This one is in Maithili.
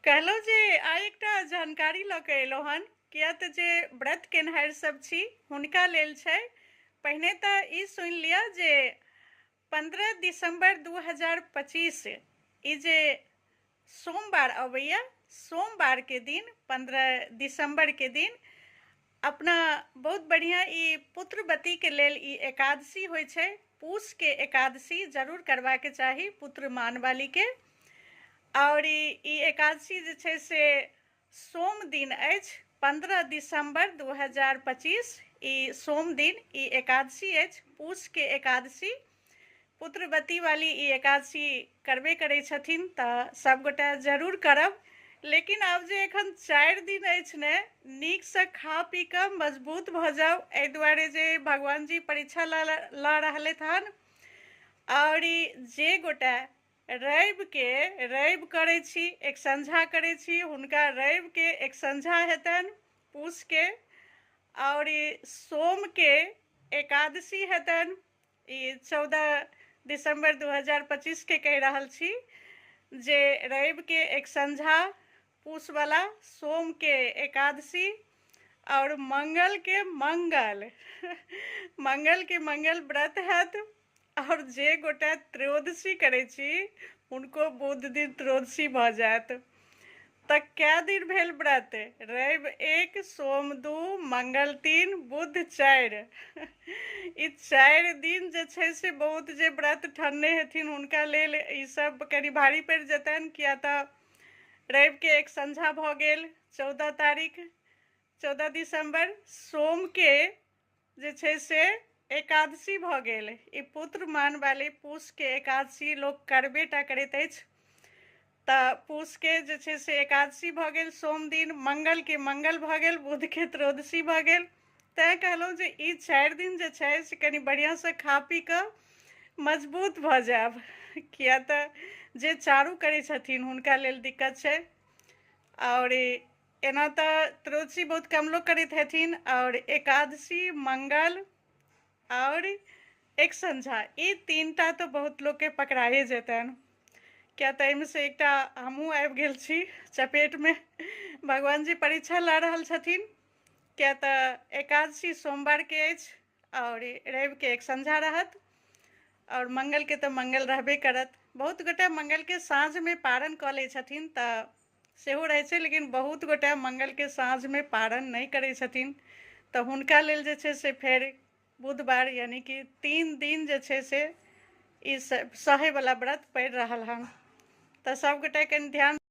कहलहुँ जे आइ एकटा जानकारी लऽ कऽ एलहुँ हन, किया तऽ जे व्रत केनिहार सब छी हुनका लेल छै। पहिने तऽ ई सुनि लिअ जे 15 दिसंबर 2025 ई जे सोमवार अबैया, सोमवार के दिन 15 दिसंबर के दिन अपना बहुत बढ़िया ई पुत्रवती के लेल ई एकादशी होइ छै। पूस के एकादशी जरूर करबाक चाही पुत्रमान वाली के। और ई एकादशी जे छै से सोम दिन अछि, 15 दिसंबर 2025 ई सोम दिन ई एकादशी अछि, पूस के एकादशी। पुत्रवती वाली ई एकादशी करबे करै छथिन तऽ सभगोटा जरूर करब। लेकिन आब जे एखन 4 दिन अछि ने, नीकसँ खा पी कऽ मजबूत भऽ जाउ, एहि दुआरे जे भगवान जी परीक्षा लऽ रहलथि हन। और जे गोटा रवि करै छी, एक संझा करै छी, हुनका रवि के एक संझा हेतनि पूस के। और सोम के एकादशी हेतनि, ई 14 दिसंबर 2025 के कहि रहल छी, जे रवि के एक संझा पूस वाला, सोम के एकादशी और मंगल के मंगल मंगल के मंगल व्रत हैत। और जे गोटा त्रयोदशी करै छी हुनको बुध दिन त्रयोदशी भऽ जायत। तऽ कए दिन भेल व्रत? रवि 1, सोम 2, मंगल 3, बुध 4 ई 4 दिन जे छै से बहुत जे व्रत ठन्ने हेथिन हुनका लेल ई सब कनि भारी पड़ि जेतनि। किया तऽ रवि के एक संझा भऽ गेल 14 तारीख, 14 दिसंबर। सोम के जे छै से एकादशी भऽ गेल। ई पुत्रमान वाली पूस के एकादशी लोक करबे टा करैत अछि। तऽ पूस के जे छै से एकादशी भऽ गेल सोम दिन, मंगल के मंगल भऽ गेल, बुध के त्रयोदशी भऽ गेल। तैँ कहलहुँ जे ई 4 दिन जे छै से कनि बढ़िआँसँ खा पी कऽ मजबूत भऽ जायब। किया तऽ जे चारू करै छथिन हुनका लेल दिक्कत छै। और एना तऽ त्रयोदशी बहुत कम लोग करैत हेथिन, और एकादशी, मंगल और एक संझा, ई 3टा तो बहुत लोग के पकड़ाए जेतनि। क्या तऽ एहिमे से एकटा हमहूँ आबि गेल छी चपेटमे। भगवान जी परीक्षा लऽ रहल छथिन। क्या तऽ एकादशी सोमवार के अछि और रवि के एक संझा रहत, और मंगल के तऽ मंगल रहबे करत। बहुत गोटा मंगल के साँझ में पारण कऽ लै छथिन तऽ सेहो रहै छै, लेकिन बहुत गोटा मंगल के साँझ में पारण नहीं करै छथिन तऽ हुनका लेल जे छै से फेर बुधवार यानी कि 3 दिन जे छै से ई सहैवला व्रत पड़ि रहल हन। तऽ सभगोटा कनि ध्यान